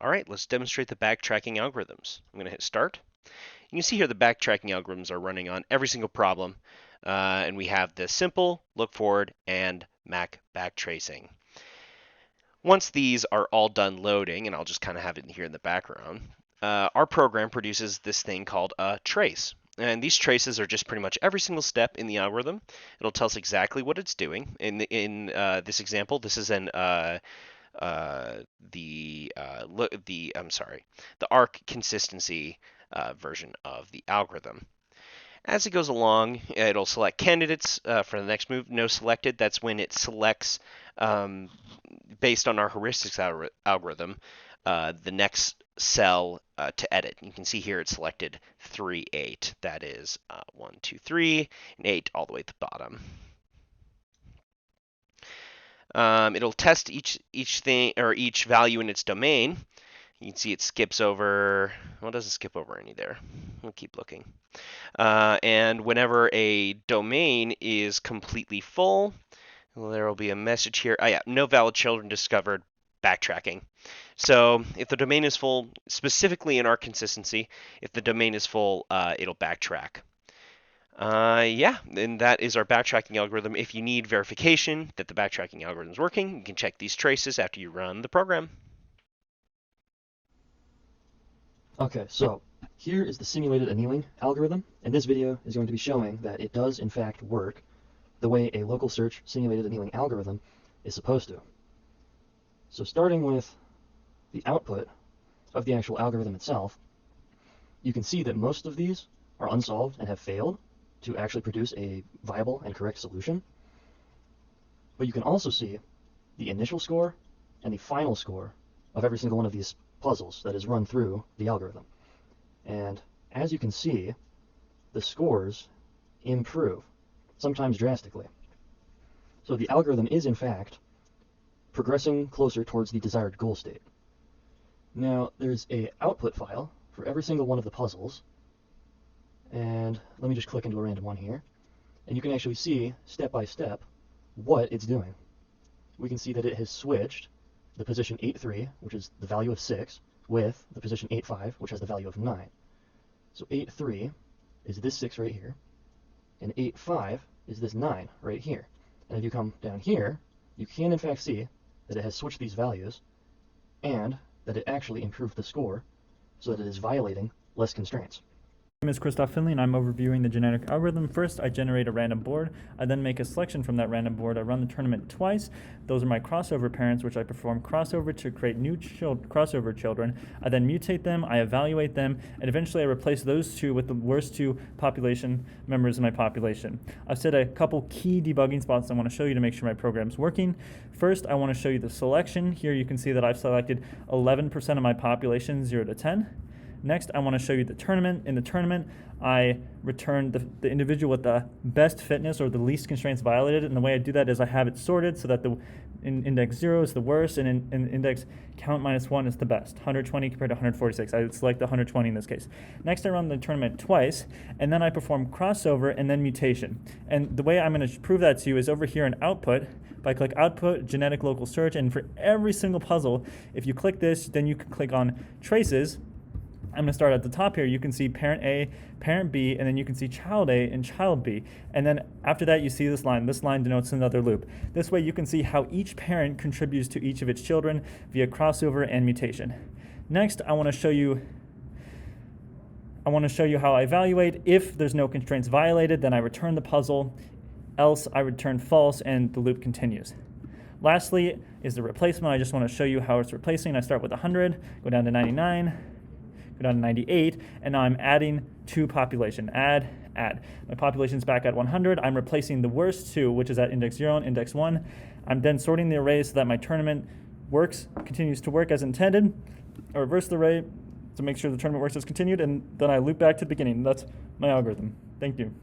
All right, let's demonstrate the backtracking algorithms. I'm going to hit start. You can see here the backtracking algorithms are running on every single problem, and we have the simple, look forward, and Mac backtracing. Once these are all done loading, and I'll just kind of have it here in the background, our program produces this thing called a trace. And these traces are just pretty much every single step in the algorithm. It'll tell us exactly what it's doing. In this example, this is the arc consistency version of the algorithm. As it goes along, it'll select candidates for the next move. No selected. That's when it selects, based on our heuristics algorithm, the next cell to edit. You can see here it's selected 3, 8. That is 1, 2, 3, and 8 all the way at the bottom. It'll test each thing or each value in its domain. You can see it skips over. Well, it doesn't skip over any there. We'll keep looking. And whenever a domain is completely full, there will be a message here. Oh yeah, no valid children discovered. Backtracking. So if the domain is full, specifically in our consistency, if the domain is full, it'll backtrack. Yeah, and that is our backtracking algorithm. If you need verification that the backtracking algorithm is working, you can check these traces after you run the program. Okay, so here is the simulated annealing algorithm, and this video is going to be showing that it does in fact work the way a local search simulated annealing algorithm is supposed to. So starting with the output of the actual algorithm itself, you can see that most of these are unsolved and have failed to actually produce a viable and correct solution. But you can also see the initial score and the final score of every single one of these puzzles that is run through the algorithm. And as you can see, the scores improve, sometimes drastically. So the algorithm is in fact progressing closer towards the desired goal state. Now there's a output file for every single one of the puzzles, and let me just click into a random one here, and you can actually see step by step what it's doing. We can see that it has switched the position 8-3, which is the value of 6, with the position 8-5, which has the value of 9. So 8-3 is this 6 right here, and 8-5 is this 9 right here. And if you come down here, you can in fact see that it has switched these values, and that it actually improved the score so that it is violating less constraints. My name is Kristoff and I'm overviewing the genetic algorithm. First, I generate a random board. I then make a selection from that random board. I run the tournament twice. Those are my crossover parents, which I perform crossover to create new crossover children. I then mutate them, I evaluate them, and eventually I replace those two with the worst two population members of my population. I've set a couple key debugging spots I want to show you to make sure my program's working. First, I want to show you the selection. Here you can see that I've selected 11% of my population, 0 to 10. Next, I want to show you the tournament. In the tournament, I return the individual with the best fitness or the least constraints violated. And the way I do that is I have it sorted so that in index 0 is the worst, and in index count -1 is the best. 120 compared to 146. I would select the 120 in this case. Next, I run the tournament twice, and then I perform crossover and then mutation. And the way I'm going to prove that to you is over here in output. If I click output, genetic local search, and for every single puzzle, if you click this, then you can click on traces. I'm going to start at the top here. You can see parent A, parent B, and then you can see child A and child B. And then after that, you see this line. This line denotes another loop. This way, you can see how each parent contributes to each of its children via crossover and mutation. Next, I want to show you how I evaluate. If there's no constraints violated, then I return the puzzle. Else, I return false, and the loop continues. Lastly is the replacement. I just want to show you how it's replacing. I start with 100, go down to 99, go down to 98, and now I'm adding to population. Add. My population's back at 100. I'm replacing the worst two, which is at index 0 and index 1. I'm then sorting the array so that my tournament continues to work as intended. I reverse the array to make sure the tournament works as continued, and then I loop back to the beginning. That's my algorithm. Thank you.